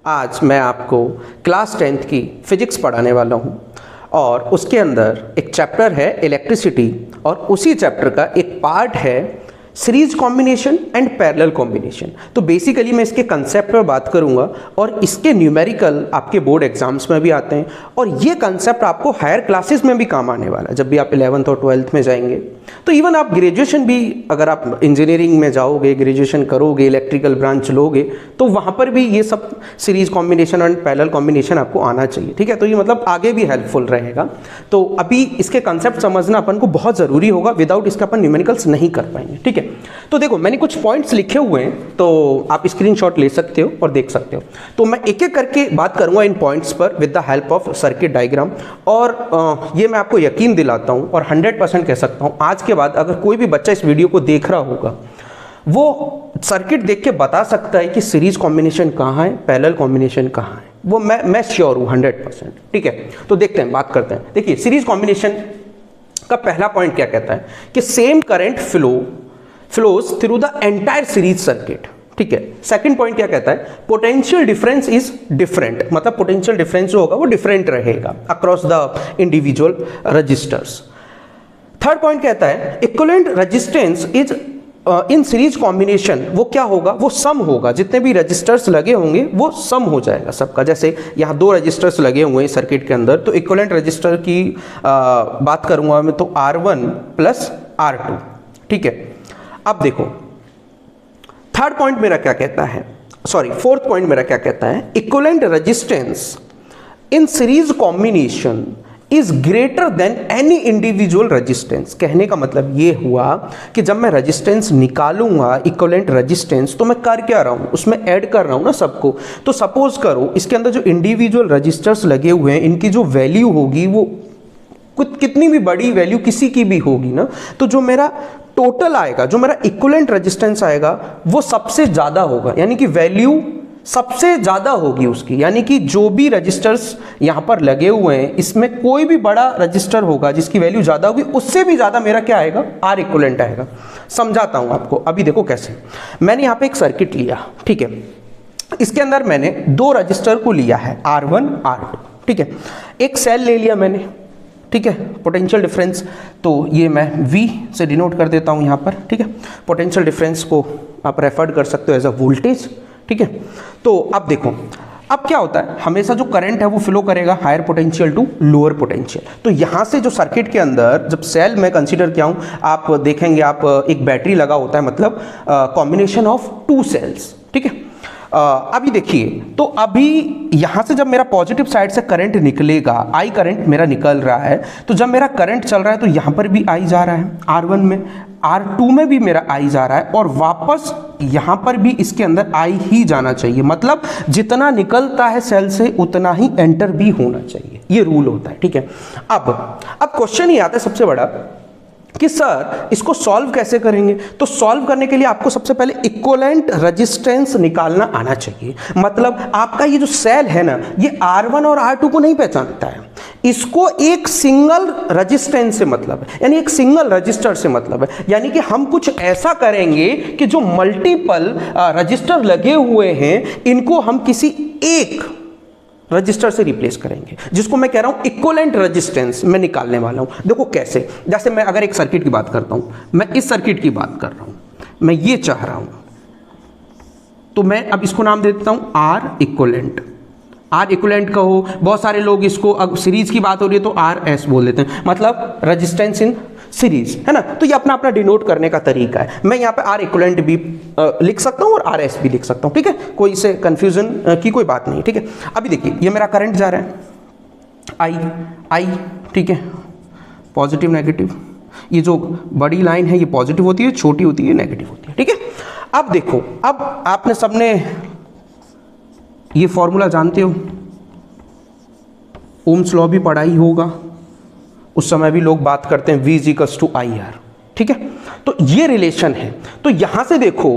आज मैं आपको क्लास 10th की फिजिक्स पढ़ाने वाला हूँ और उसके अंदर एक चैप्टर है इलेक्ट्रिसिटी और उसी चैप्टर का एक पार्ट है series combination and parallel combination. तो बेसिकली मैं इसके कंसेप्ट पर बात करूंगा और इसके न्यूमेरिकल आपके बोर्ड एग्जाम्स में भी आते हैं और ये कंसेप्ट आपको हायर क्लासेस में भी काम आने वाला है। जब भी आप 11th और 12th में जाएंगे तो इवन आप ग्रेजुएशन भी, अगर आप इंजीनियरिंग में जाओगे, ग्रेजुएशन करोगे, इलेक्ट्रिकल ब्रांच लोगे तो वहाँ पर भी ये सब सीरीज कॉम्बिनेशन और पैरेलल कॉम्बिनेशन आपको आना चाहिए। ठीक है, तो ये मतलब आगे भी हेल्पफुल रहेगा। तो अभी इसके कंसेप्ट समझना अपन को बहुत ज़रूरी होगा, विदाउट इसके अपन न्यूमेरिकल्स नहीं कर पाएंगे। ठीक है, तो देखो मैंने कुछ पॉइंट्स लिखे हुए हैं तो आप स्क्रीनशॉट ले सकते हो और देख सकते हो। तो मैं एक एक करके बात करूंगा इन पॉइंट्स पर with the help of circuit diagram और ये मैं आपको यकीन दिलाता हूं और 100% कह सकता हूं आज के बाद अगर कोई भी बच्चा इस वीडियो को देख रहा होगा वो सर्किट देख के बता सकता है कि सीरीज कॉम्बिनेशन कहाँ है, पैरेलल कॉम्बिनेशन कहाँ है। वो मैं श्योर हूँ 100%। ठीक है, तो देखते हैं, बात करते हैं। देखिए सीरीज कॉम्बिनेशन का पहला पॉइंट क्या कहता है कि same current flows through the entire series circuit। ठीक है, सेकंड पॉइंट क्या कहता है, पोटेंशियल डिफरेंस इज डिफरेंट, मतलब पोटेंशियल डिफरेंस जो होगा वो डिफरेंट रहेगा across the individual resistors. Third point कहता है equivalent resistance is in series combination, वो क्या होगा, वो सम होगा, जितने भी रजिस्टर्स लगे होंगे वो सम हो जाएगा सबका। जैसे यहाँ दो रजिस्टर्स लगे हुए हैं सर्किट के अंदर, तो इक्विवेलेंट रजिस्टर की बात करूंगा मैं तो R1 प्लस R2। ठीक है, अब देखो थर्ड पॉइंट मेरा क्या कहता है, सॉरी फोर्थ पॉइंट मेरा क्या कहता है, equivalent resistance in series combination is greater than any individual resistance. कहने का मतलब ये हुआ कि जब मैं रेजिस्टेंस निकालूंगा इक्विवेलेंट रेजिस्टेंस तो मैं कर क्या रहा हूं, उसमें ऐड कर रहा हूं ना सबको। तो सपोज करो इसके अंदर जो इंडिविजुअल रजिस्टर्स लगे हुए हैं इनकी जो वैल्यू होगी वो कितनी भी बड़ी वैल्यू किसी की भी होगी ना, तो जो मेरा टोटल आएगा, जो मेरा इक्विवेलेंट रेजिस्टेंस आएगा वो सबसे ज्यादा होगा, यानी कि वैल्यू सबसे ज्यादा होगी उसकी। यानी कि जो भी रजिस्टर्स यहां पर लगे हुए हैं इसमें कोई भी बड़ा रजिस्टर होगा जिसकी वैल्यू ज्यादा होगी, उससे भी ज्यादा मेरा क्या आएगा, आर इक्विवेलेंट आएगा। समझाता हूं आपको, अभी देखो कैसे। मैंने यहां पे एक सर्किट लिया, ठीक है, इसके अंदर मैंने दो रजिस्टर को लिया है R1 R2। ठीक है, एक सेल ले लिया मैंने, ठीक है, पोटेंशियल डिफरेंस तो ये मैं V से डिनोट कर देता हूँ यहाँ पर। ठीक है, पोटेंशियल डिफरेंस को आप रेफर कर सकते हो एज अ वोल्टेज। ठीक है, तो अब देखो अब क्या होता है, हमेशा जो करंट है वो फ्लो करेगा higher potential to lower potential. तो यहाँ से जो सर्किट के अंदर जब सेल में कंसीडर किया हूँ, आप देखेंगे आप एक बैटरी लगा होता है, मतलब कॉम्बिनेशन ऑफ टू सेल्स। ठीक है, अभी देखिए तो अभी यहां से जब मेरा पॉजिटिव साइड से करंट निकलेगा, आई करंट मेरा निकल रहा है, तो जब मेरा करंट चल रहा है तो यहां पर भी आई जा रहा है R1 में, R2 में भी मेरा आई जा रहा है और वापस यहां पर भी इसके अंदर आई ही जाना चाहिए। मतलब जितना निकलता है सेल से उतना ही एंटर भी होना चाहिए, ये रूल होता है। ठीक है, अब क्वेश्चन ही आता है सबसे बड़ा कि सर इसको सॉल्व कैसे करेंगे। तो सॉल्व करने के लिए आपको सबसे पहले इक्विवेलेंट रेजिस्टेंस निकालना आना चाहिए। मतलब आपका ये जो सेल है ना, ये R1 और R2 को नहीं पहचानता है, इसको एक सिंगल रेजिस्टेंस से मतलब है, यानी एक सिंगल रजिस्टर से मतलब है। यानी कि हम कुछ ऐसा करेंगे कि जो मल्टीपल रजिस्टर लगे हुए हैं इनको हम किसी एक रजिस्टर से रिप्लेस करेंगे, जिसको मैं कह रहा हूं इक्विवेलेंट रेजिस्टेंस मैं निकालने वाला हूं। देखो कैसे, जैसे मैं अगर एक सर्किट की बात करता हूं, मैं इस सर्किट की बात कर रहा हूं, मैं ये चाह रहा हूं, तो मैं अब इसको नाम दे देता हूं आर इक्विवेलेंट। आर इक्विवेलेंट कहो, बहुत सारे लोग इसको, अब सीरीज की बात हो रही है तो RS बोल देते हैं, मतलब रेजिस्टेंस इन सीरीज, है ना। तो ये अपना अपना डिनोट करने का तरीका है। मैं यहाँ पे आर इक्विवेलेंट भी लिख सकता हूँ और RS भी लिख सकता हूँ। ठीक है, कोई से कंफ्यूजन की कोई बात नहीं। ठीक है, अभी देखिए ये मेरा करंट जा रहा है आई, ठीक है, पॉजिटिव नेगेटिव, ये जो बड़ी लाइन है ये पॉजिटिव होती है, छोटी होती है नेगेटिव होती है। ठीक है, अब देखो, अब आपने सबने ये फॉर्मूला जानते हो, ओम्स लॉ भी पढ़ा ही होगा, उस समय भी लोग बात करते हैं V = IR। ठीक है, तो ये रिलेशन है। तो यहां से देखो,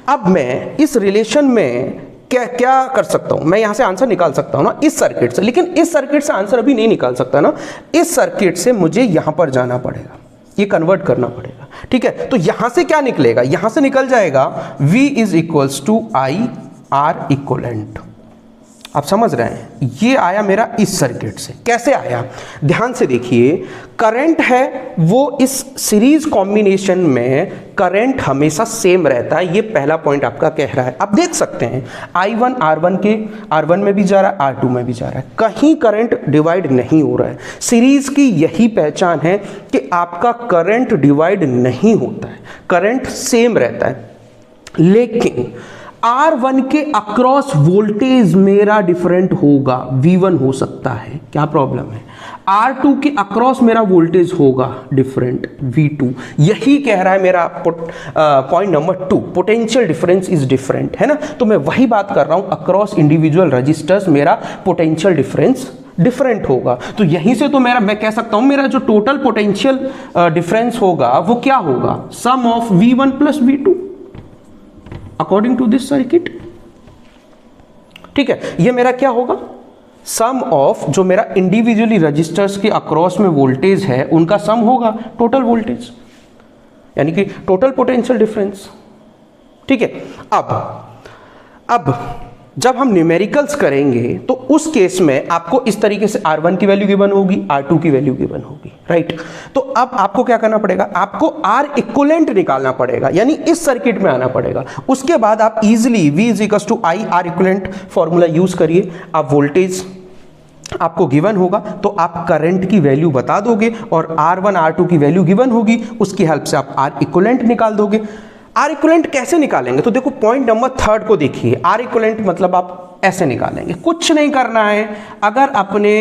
अब मैं इस रिलेशन में क्या कर सकता हूं, मैं यहां से आंसर निकाल सकता हूं ना इस सर्किट से, लेकिन इस सर्किट से आंसर अभी नहीं निकाल सकता ना, इस सर्किट से मुझे यहां पर जाना पड़ेगा, ये कन्वर्ट करना पड़ेगा। ठीक है, तो यहां से क्या निकलेगा, यहां से निकल जाएगा V = IR इक्विवेलेंट। आप समझ रहे हैं, ये आया मेरा इस सर्किट से। कैसे आया, ध्यान से देखिए, करंट है वो इस सीरीज कॉम्बिनेशन में करंट हमेशा सेम रहता है, ये पहला पॉइंट आपका कह रहा है। आप देख सकते हैं I1 R1 में भी जा रहा है, R2 में भी जा रहा है, कहीं करंट डिवाइड नहीं हो रहा है। सीरीज की यही पहचान है कि आपका करंट डिवाइड नहीं होता है, करंट सेम रहता है। लेकिन R1 के अक्रॉस वोल्टेज मेरा डिफरेंट होगा, V1 हो सकता है, क्या प्रॉब्लम है। R2 के अक्रॉस मेरा वोल्टेज होगा डिफरेंट, V2। यही कह रहा है मेरा point number 2, potential difference is different, है ना। तो मैं वही बात कर रहा हूं, अक्रॉस इंडिविजुअल रजिस्टर्स मेरा पोटेंशियल डिफरेंस डिफरेंट होगा। तो यहीं से तो मैं कह सकता हूं मेरा जो टोटल पोटेंशियल डिफरेंस होगा वो क्या होगा, sum of V1 plus V2 according to this circuit. ठीक है, ये मेरा क्या होगा, सम ऑफ जो मेरा इंडिविजुअली रजिस्टर्स के अक्रॉस में वोल्टेज है उनका सम होगा टोटल वोल्टेज, यानी कि टोटल पोटेंशियल डिफरेंस। ठीक है, अब जब हम न्यूमेरिकल्स करेंगे तो उस केस में आपको इस तरीके से R1 की वैल्यू गिवन होगी, R2 की वैल्यू गिवन होगी, राइट। तो अब आपको क्या करना पड़ेगा, आपको R इक्विवेलेंट निकालना पड़ेगा, यानी इस सर्किट में आना पड़ेगा। उसके बाद आप easily V = I R equivalent formula use करिए, आप वोल्टेज आपको गिवन होगा तो आप करंट की वैल्यू बता दोगे और R1 R2 की वैल्यू गिवन होगी, उसकी हेल्प से आप R इक्विवेलेंट निकाल दोगे। R इक्विवेलेंट कैसे निकालेंगे, तो देखो पॉइंट नंबर 3 को देखिए। R इक्विवेलेंट मतलब आप ऐसे निकालेंगे, कुछ नहीं करना है। अगर अपने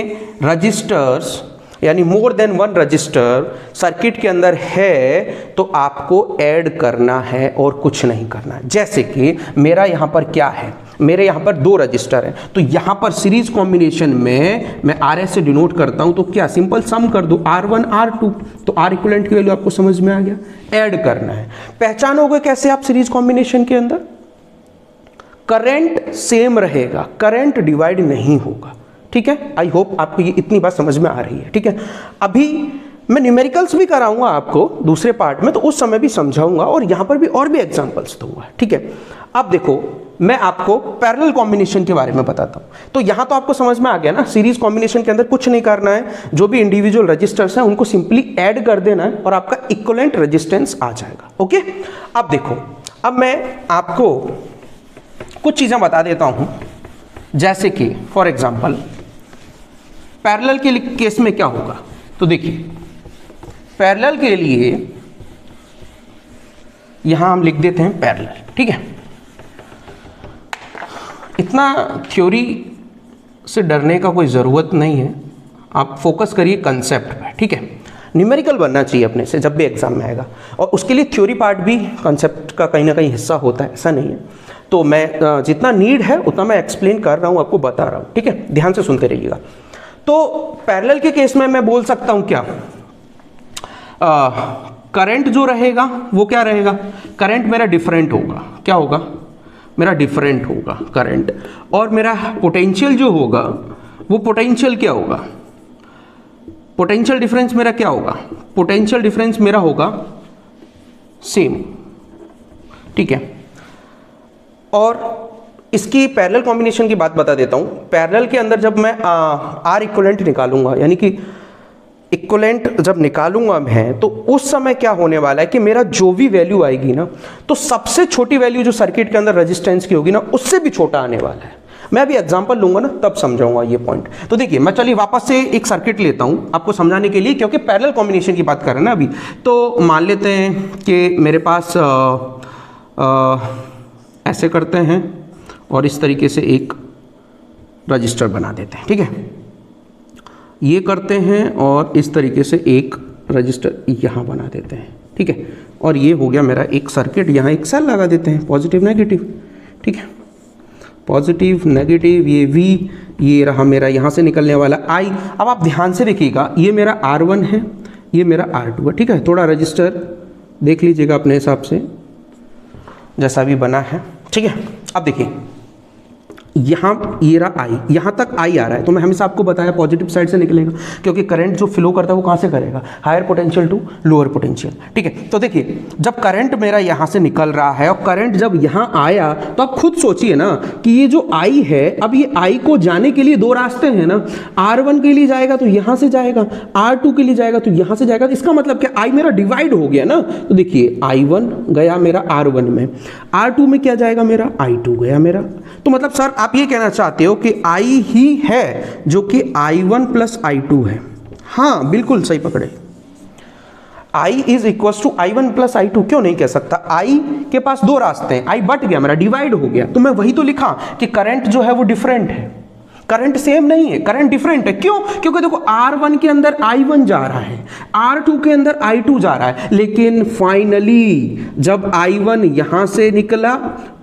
रजिस्टर्स यानी more than one register circuit के अंदर है तो आपको ऐड करना है और कुछ नहीं करना है। जैसे कि मेरा यहाँ पर क्या है, मेरे यहाँ पर 2 रजिस्टर हैं, तो यहाँ पर सीरीज कॉम्बिनेशन में मैं RS से डिनोट करता हूँ, तो क्या सिंपल सम कर दो R1 R2, तो R इक्विवेलेंट की वैल्यू आपको समझ में आ गया, ऐड करना है। पहचानोगे कैसे आप सीरीज कॉम्बिनेशन के अंदर, करंट सेम रहेगा, करंट डिवाइड नहीं होगा। ठीक है, आई होप आपको ये इतनी बात समझ में आ रही है। ठीक है, अभी मैं न्यूमेरिकल्स भी कराऊंगा आपको दूसरे पार्ट में, तो उस समय भी समझाऊंगा और यहां पर भी और भी एग्जांपल्स दूंगा। ठीक है, अब देखो मैं आपको पैरेलल कॉम्बिनेशन के बारे में बताता हूं। तो यहां तो आपको समझ में आ गया ना, सीरीज कॉम्बिनेशन के अंदर कुछ नहीं करना है, जो भी इंडिविजुअल रजिस्टर्स हैं उनको सिंपली ऐड कर देना है और आपका इक्विवेलेंट रेजिस्टेंस आ जाएगा। ओके, अब देखो, अब मैं आपको कुछ चीजें बता देता हूं, जैसे कि फॉर एग्जाम्पल पैरेलल के केस में क्या होगा। तो देखिए पैरेलल के लिए यहां हम लिख देते हैं पैरेलल। ठीक है, इतना थ्योरी से डरने का कोई ज़रूरत नहीं है, आप फोकस करिए कंसेप्ट पे। ठीक है, न्यूमेरिकल बनना चाहिए अपने से जब भी एग्जाम में आएगा, और उसके लिए थ्योरी पार्ट भी कंसेप्ट का कहीं ना कहीं हिस्सा होता है, ऐसा नहीं है। तो मैं जितना नीड है उतना मैं एक्सप्लेन कर रहा हूँ, आपको बता रहा हूँ। ठीक है, ध्यान से सुनते रहिएगा। तो पैरेलल के केस में मैं बोल सकता हूँ क्या, करंट जो रहेगा वो क्या रहेगा, करंट मेरा डिफरेंट होगा। क्या होगा, मेरा डिफरेंट होगा करंट, और मेरा पोटेंशियल जो होगा वो पोटेंशियल क्या होगा, पोटेंशियल डिफरेंस मेरा क्या होगा, पोटेंशियल डिफरेंस मेरा होगा सेम। ठीक है, और इसकी पैरेलल कॉम्बिनेशन की बात बता देता हूं। पैरेलल के अंदर जब मैं R इक्विवेलेंट निकालूंगा, यानी कि इक्विवेलेंट जब निकालूंगा मैं, तो उस समय क्या होने वाला है कि मेरा जो भी वैल्यू आएगी ना, तो सबसे छोटी वैल्यू जो सर्किट के अंदर रेजिस्टेंस की होगी ना, उससे भी छोटा आने वाला है। मैं अभी एग्जांपल लूंगा ना, तब समझाऊंगा ये पॉइंट। तो देखिए मैं चलिए वापस से एक सर्किट लेता हूं आपको समझाने के लिए, क्योंकि पैरेलल कॉम्बिनेशन की बात कर रहे हैं ना अभी। तो मान लेते हैं कि मेरे पास ऐसे करते हैं और इस तरीके से एक रजिस्टर बना देते हैं। ठीक है, ये करते हैं और इस तरीके से एक रजिस्टर यहाँ बना देते हैं। ठीक है, और ये हो गया मेरा एक सर्किट। यहाँ एक सेल लगा देते हैं, पॉजिटिव नेगेटिव। ठीक है, पॉजिटिव नेगेटिव, ये V, ये रहा मेरा यहाँ से निकलने वाला I। अब आप ध्यान से देखिएगा, ये मेरा R1 है, ये मेरा R2 है। ठीक है, थोड़ा रजिस्टर देख लीजिएगा अपने हिसाब से जैसा भी बना है। ठीक है, अब देखिए यहाँ ये रहा आई, यहाँ तक आई आ रहा है, तो मैं हमेशा आपको बताया पॉजिटिव साइड से निकलेगा, क्योंकि करंट जो फ्लो करता है वो कहाँ से करेगा, higher potential to lower potential. ठीक है, तो देखिए जब करंट मेरा यहाँ से निकल रहा है और करंट जब यहाँ आया, तो आप खुद सोचिए ना कि ये जो आई है, अब ये आई को जाने के लिए दो रास्ते हैं ना, R1 के लिए जाएगा तो यहाँ से जाएगा, R2 के लिए जाएगा तो यहाँ से जाएगा। तो इसका मतलब क्या, आई मेरा डिवाइड हो गया ना, तो देखिए I1 गया मेरा R1 में, R2 में क्या जाएगा मेरा, I2 गया मेरा। तो मतलब सर आप ये कहना चाहते हो कि I ही है जो कि I1 प्लस I2 है। हाँ बिल्कुल सही पकड़े, I is equal to I1 plus I2। क्यों नहीं कह सकता, I के पास दो रास्ते हैं, I बट गया मेरा, डिवाइड हो गया, तो मैं वही तो लिखा कि करंट जो है वो डिफरेंट है, करंट सेम नहीं है, करंट डिफरेंट है। क्यों, क्योंकि देखो R1 के अंदर I1 जा रहा है, R2 के अंदर I2 जा रहा है, लेकिन फाइनली जब I1 यहां से निकला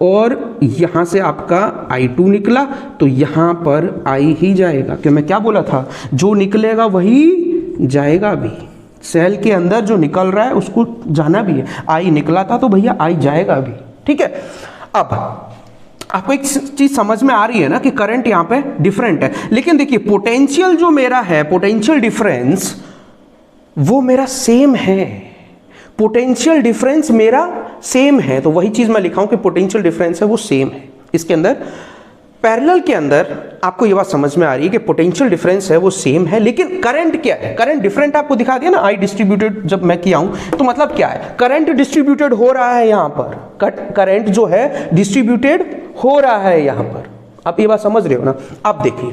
और यहां से आपका I2 निकला, तो यहां पर I ही जाएगा। क्यों, मैं क्या बोला था, जो निकलेगा वही जाएगा भी, सेल के अंदर जो निकल रहा है उसको जाना भी है। I निकला था तो भैया I जाएगा भी। ठीक है, अब आपको एक चीज समझ में आ रही है ना कि करंट यहां पे डिफरेंट है, लेकिन देखिए पोटेंशियल जो मेरा है, पोटेंशियल डिफरेंस वो मेरा सेम है, पोटेंशियल डिफरेंस मेरा सेम है। तो वही चीज मैं लिखा हूं कि पोटेंशियल डिफरेंस है वो सेम है इसके अंदर। पैरेलल के अंदर आपको ये बात समझ में आ रही है कि पोटेंशियल डिफरेंस है वो सेम है, लेकिन करंट क्या है, करंट डिफरेंट आपको दिखा दिया ना, आई डिस्ट्रीब्यूटेड जब मैं किया हूं, तो मतलब क्या है, करंट डिस्ट्रीब्यूटेड हो रहा है यहां पर, करंट जो है डिस्ट्रीब्यूटेड हो रहा है यहां पर। आप ये बात समझ रहे हो ना। अब देखिए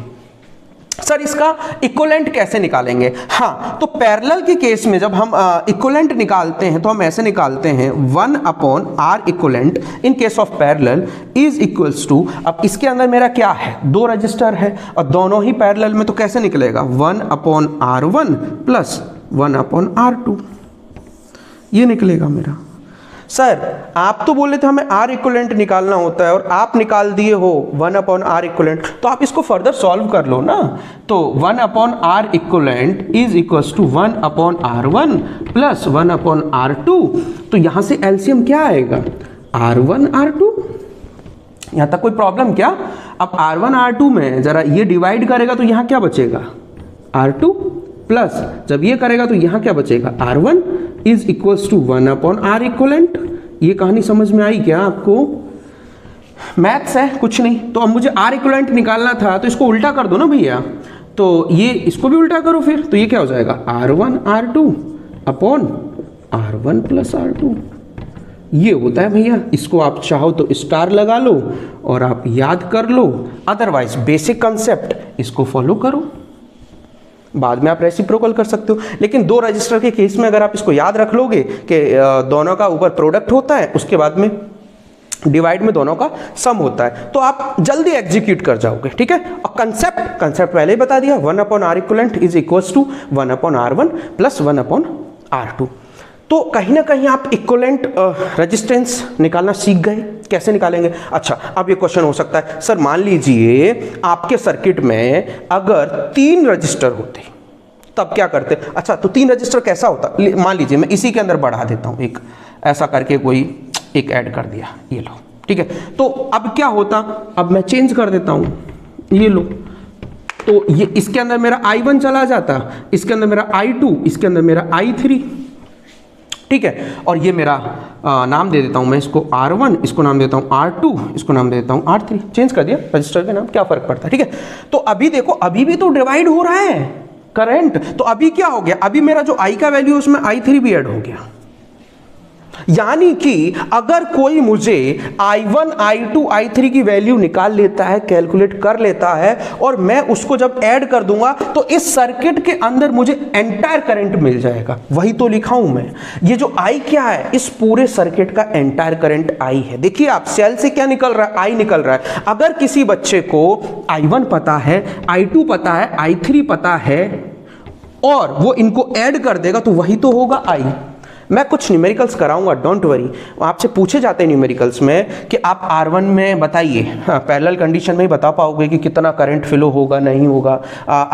सर इसका इक्विवेलेंट कैसे निकालेंगे। हाँ, तो पैरेलल के केस में जब हम इक्विवेलेंट निकालते हैं तो हम ऐसे निकालते हैं 1/R equivalent in case of parallel is equals to, अब इसके अंदर मेरा क्या है, दो रजिस्टर है और दोनों ही पैरेलल में, तो कैसे निकलेगा 1/R1 प्लस 1/R2, ये निकलेगा मेरा। सर आप तो बोले थे हमें R इक्विवेलेंट निकालना होता है और आप निकाल दिए हो 1/R इक्विवेलेंट, तो आप इसको फर्दर सॉल्व कर लो ना। तो 1/R equivalent is equals to 1/R1 plus 1/R2, तो यहां से एलसीएम क्या आएगा, R1 R2। यहां तक कोई प्रॉब्लम क्या। अब R1 R2 में जरा ये डिवाइड करेगा तो यहां क्या बचेगा, R2 प्लस जब ये करेगा तो यहां क्या बचेगा, R1 is equals to 1/R equivalent. ये कहानी समझ में आई क्या आपको, मैथ्स है कुछ नहीं। तो अब मुझे R इक्विवेलेंट निकालना था, तो इसको उल्टा कर दो ना भैया, तो ये इसको भी उल्टा करो फिर, तो ये क्या हो जाएगा R1 R2 upon R1 plus R2। ये होता है भैया, इसको आप चाहो तो स्टार लगा लो और आप याद कर लो, अदरवाइज बेसिक कंसेप्ट इसको फॉलो करो, बाद में आप रेसिप्रोकल कर सकते हो। लेकिन दो रजिस्टर के केस में अगर आप इसको याद रख लोगे कि दोनों का ऊपर प्रोडक्ट होता है, उसके बाद में डिवाइड में दोनों का सम होता है, तो आप जल्दी एग्जीक्यूट कर जाओगे। ठीक है, और कंसेप्ट पहले ही बता दिया, 1/R equivalent is equals to 1/R1 plus 1/R2। तो कहीं ना कहीं आप इक्विवेलेंट रेजिस्टेंस निकालना सीख गए। कैसे निकालेंगे, अच्छा अब ये क्वेश्चन हो सकता है, सर मान लीजिए आपके सर्किट में अगर 3 रजिस्टर होते तब क्या करते। अच्छा तो 3 रजिस्टर कैसा होता, मान लीजिए मैं इसी के अंदर बढ़ा देता हूं, एक ऐसा करके कोई एक ऐड कर दिया, ये लो। ठीक है, तो अब क्या होता, अब मैं चेंज कर देता हूं, ये लो, तो ये इसके अंदर मेरा I1 चला जाता, इसके अंदर मेरा I2, इसके अंदर मेरा I3। ठीक है, और ये मेरा नाम दे देता हूं मैं इसको R1, इसको नाम देता हूं R2, इसको नाम दे देता हूं R3। चेंज कर दिया रजिस्टर के नाम, क्या फर्क पड़ता है। ठीक है, तो अभी देखो अभी भी तो डिवाइड हो रहा है करंट, तो अभी क्या हो गया, अभी मेरा जो I का वैल्यू उसमें I3 भी ऐड हो गया। यानी कि अगर कोई मुझे I1 I2 I3 की वैल्यू निकाल लेता है, कैलकुलेट कर लेता है, और मैं उसको जब ऐड कर दूंगा तो इस सर्किट के अंदर मुझे एंटायर करंट मिल जाएगा। वही तो लिखा हूं मैं, ये जो I क्या है, इस पूरे सर्किट का एंटायर करंट I है। देखिए आप सेल से क्या निकल रहा है, I निकल रहा है। अगर किसी बच्चे को I1 पता है, I2 पता है, I3 पता है, और वो इनको ऐड कर देगा तो वही तो होगा I। मैं कुछ न्यूमेरिकल्स कराऊंगा, डोंट वरी। आपसे पूछे जाते हैं न्यूमेरिकल्स में कि आप R1 में बताइए, हाँ पैरेलल कंडीशन में ही बता पाओगे कि कितना करंट फ्लो होगा नहीं होगा।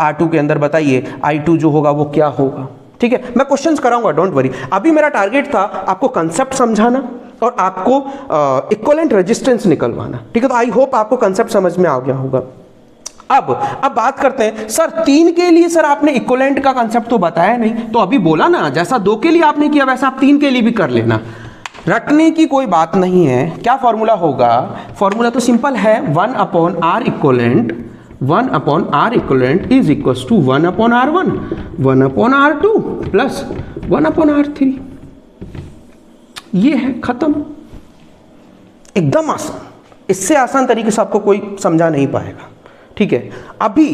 R2 के अंदर बताइए I2 जो होगा वो क्या होगा। ठीक है, मैं क्वेश्चंस कराऊंगा, डोंट वरी। अभी मेरा टारगेट था आपको कंसेप्ट समझाना और आपको इक्विवेलेंट रेजिस्टेंस निकलवाना, ठीक है। तो आई होप आपको कंसेप्ट समझ में आ गया होगा। अब बात करते हैं सर 3 के लिए, सर आपने इक्विवेलेंट का कंसेप्ट तो बताया नहीं, तो अभी बोला ना जैसा 2 के लिए आपने किया वैसा आप 3 के लिए भी कर लेना, रटने की कोई बात नहीं है। क्या फॉर्मूला होगा? फॉर्मूला तो सिंपल है, 1/r equivalent, 1/r equivalent is equals to 1/r1, 1/r2 plus 1/r3। ये है, खत्म, एकदम आसान। इससे आसान तरीके से आपको कोई समझा नहीं पाएगा, ठीक है। अभी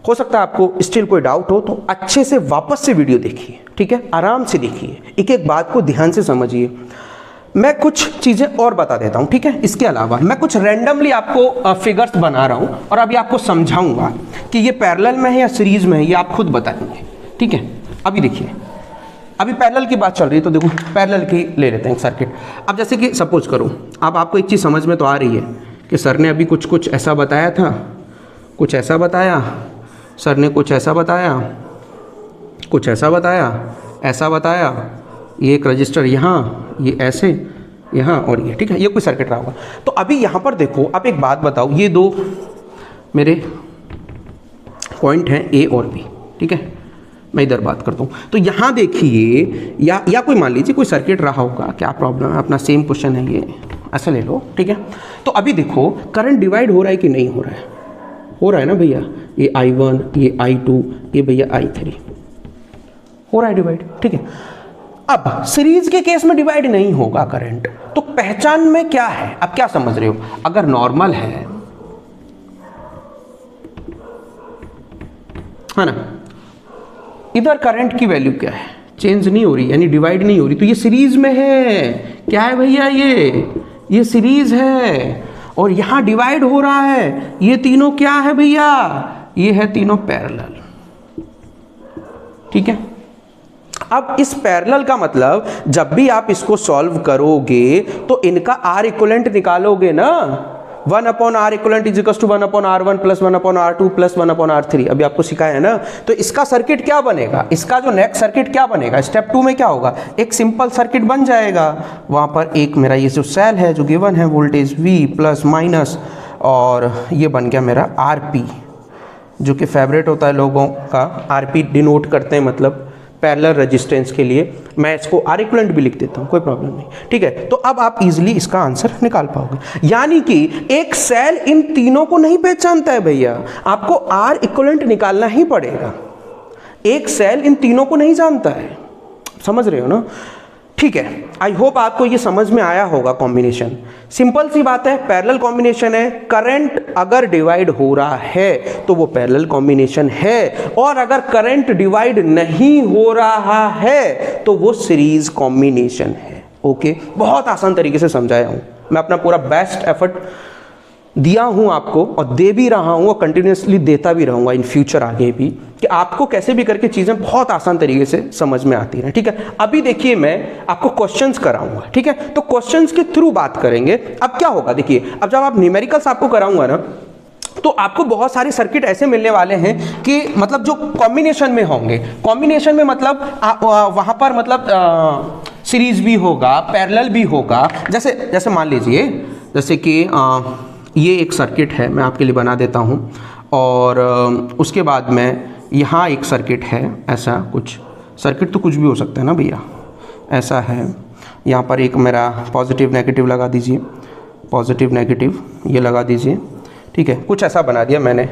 हो सकता है आपको स्टिल कोई डाउट हो, तो अच्छे से वापस से वीडियो देखिए, ठीक है, आराम से देखिए, एक एक बात को ध्यान से समझिए। मैं कुछ चीज़ें और बता देता हूं, ठीक है। इसके अलावा मैं कुछ रैंडमली आपको फिगर्स बना रहा हूं और अभी आपको समझाऊंगा कि ये पैरेलल में है या सीरीज में है, ये आप खुद बताएंगे, ठीक है। अभी देखिए, अभी पैरेलल की बात चल रही है, तो देखो पैरेलल की ले लेते हैं सर्किट। अब जैसे कि सपोज करो, अब आपको एक चीज़ समझ में तो आ रही है कि सर ने अभी कुछ ऐसा बताया था, कुछ ऐसा बताया, सर ने कुछ ऐसा बताया, कुछ ऐसा बताया, ऐसा बताया, ये एक रजिस्टर यहाँ, ये ऐसे यहाँ और ये, ठीक है, ये कोई सर्किट रहा होगा। तो अभी यहाँ पर देखो, आप एक बात बताओ, ये 2 मेरे पॉइंट हैं A और B, ठीक है। मैं इधर बात करता हूँ, तो यहाँ देखिए, या कोई मान लीजिए कोई सर्किट रहा होगा, क्या प्रॉब्लम है, अपना सेम क्वेश्चन है ये, ऐसा ले लो, ठीक है। तो अभी देखो करंट डिवाइड हो रहा है कि नहीं हो रहा है? हो रहा है ना भैया, ये I1, ये I2, ये भैया I3, हो रहा है डिवाइड, ठीक है। अब सीरीज के केस में डिवाइड नहीं होगा करंट, तो पहचान में क्या है, आप क्या समझ रहे हो? अगर नॉर्मल है ना, इधर करंट की वैल्यू क्या है, चेंज नहीं हो रही, यानी डिवाइड नहीं हो रही, तो ये सीरीज में है। क्या है भैया? ये सीरीज है, और यहां डिवाइड हो रहा है। ये तीनों क्या है भैया? ये है तीनों पैरेलल, ठीक है। अब इस पैरेलल का मतलब जब भी आप इसको सॉल्व करोगे तो इनका R इक्विवेलेंट निकालोगे ना, 1/r equivalent is equals to 1/r1 plus 1/r2 plus 1/r3। अभी आपको सिखाया है ना, तो इसका सर्किट क्या बनेगा, इसका जो नेक्स्ट सर्किट क्या बनेगा, स्टेप 2 में क्या होगा, एक सिंपल सर्किट बन जाएगा। वहां पर एक मेरा ये जो सेल है जो गिवन है, वोल्टेज V प्लस माइनस, और ये बन गया मेरा RP, जो कि फेवरेट होता है लोगों का। RP डिनोट करते हैं मतलब पैरेलल रेजिस्टेंस के लिए, मैं इसको R इक्विवेलेंट भी लिख देता हूं, कोई प्रॉब्लम नहीं, ठीक है। तो अब आप इजीली इसका आंसर निकाल पाओगे। यानी कि एक सेल इन तीनों को नहीं पहचानता है भैया, आपको R इक्विवेलेंट निकालना ही पड़ेगा। एक सेल इन तीनों को नहीं जानता है, समझ रहे हो ना, ठीक है। आई होप आपको ये समझ में आया होगा। कॉम्बिनेशन सिंपल सी बात है, पैरेलल कॉम्बिनेशन है। करंट अगर डिवाइड हो रहा है तो वो पैरेलल कॉम्बिनेशन है, और अगर करंट डिवाइड नहीं हो रहा है तो वो सीरीज कॉम्बिनेशन है। ओके, बहुत आसान तरीके से समझाया हूं मैं, अपना पूरा बेस्ट एफर्ट दिया हूं आपको, और दे भी रहा हूं, और कंटिन्यूसली देता भी रहूंगा इन फ्यूचर आगे भी, कि आपको कैसे भी करके चीजें बहुत आसान तरीके से समझ में आती रहे, ठीक है। अभी देखिए मैं आपको क्वेश्चंस कराऊंगा, ठीक है, तो क्वेश्चंस के थ्रू बात करेंगे। अब क्या होगा देखिए, अब जब आप न्यूमेरिकल्स आपको कराऊंगा ना, तो आपको बहुत सारे सर्किट ऐसे मिलने वाले हैं कि मतलब जो कॉम्बिनेशन में होंगे। कॉम्बिनेशन में मतलब वहां पर मतलब सीरीज भी होगा, पैरेलल भी होगा। जैसे मान लीजिए, जैसे कि ये एक सर्किट है, मैं आपके लिए बना देता हूँ, और उसके बाद में यहाँ एक सर्किट है, ऐसा कुछ सर्किट तो कुछ भी हो सकता है ना भैया, ऐसा है। यहाँ पर एक मेरा पॉजिटिव नेगेटिव लगा दीजिए, पॉजिटिव नेगेटिव ये लगा दीजिए, ठीक है, कुछ ऐसा बना दिया मैंने।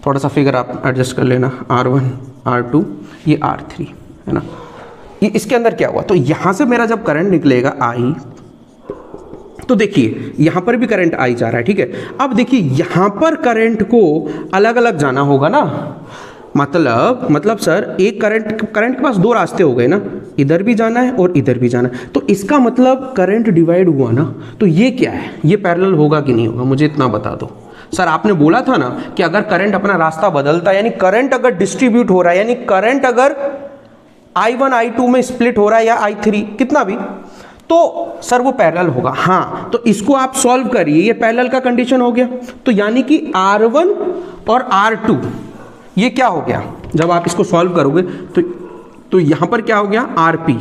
थोड़ा सा फिगर आप एडजस्ट कर लेना, R1 R2 ये R3 है ना। ये इसके अंदर क्या हुआ, तो यहाँ से मेरा जब करंट निकलेगा I, तो देखिए यहाँ पर भी करंट आई जा रहा है, ठीक है। अब देखिए यहाँ पर करंट को अलग अलग जाना होगा ना, मतलब सर एक करंट के पास 2 रास्ते हो गए ना, इधर भी जाना है और इधर भी जाना है, तो इसका मतलब करंट डिवाइड हुआ ना। तो ये क्या है, ये पैरेलल होगा कि नहीं होगा, मुझे इतना बता दो। सर आपने बोला था ना कि अगर करंट अपना रास्ता बदलता है, यानी करंट अगर डिस्ट्रीब्यूट हो रहा है, यानी करंट अगर I1 I2 में स्प्लिट हो रहा है, या I3 कितना भी, तो सर वो पैरेलल होगा। हाँ, तो इसको आप सॉल्व करिए, ये पैरेलल का कंडीशन हो गया। तो यानी कि R1 और R2 ये क्या हो गया, जब आप इसको सॉल्व करोगे तो यहां पर क्या हो गया, RP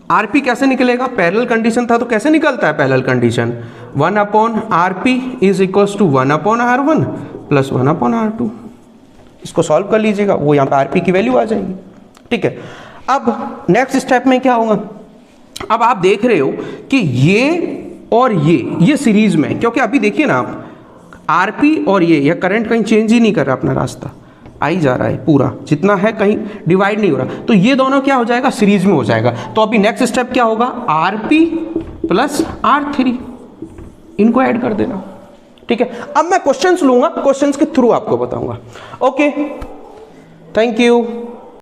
आरपी कैसे निकलेगा, पैरेलल कंडीशन था तो कैसे निकलता है parallel condition, 1/RP is equals to 1/R1 plus 1/R2। इसको सॉल्व कर लीजिएगा, वो यहाँ पे आरपी की वैल्यू आ जाएगी। ठीक है, अब नेक्स्ट स्टेप में क्या होगा, अब आप देख रहे हो कि ये और ये सीरीज में, क्योंकि अभी देखिए ना आप आरपी और ये करंट कहीं चेंज ही नहीं कर रहा, अपना रास्ता आई जा रहा है, पूरा जितना है कहीं डिवाइड नहीं हो रहा, तो ये दोनों क्या हो जाएगा, सीरीज में हो जाएगा। तो अभी नेक्स्ट स्टेप क्या होगा, आरपी प्लस R3, इनको ऐड कर देना। ठीक है, अब मैं क्वेश्चंस लूंगा, क्वेश्चंस के थ्रू आपको बताऊंगा। Okay, thank you.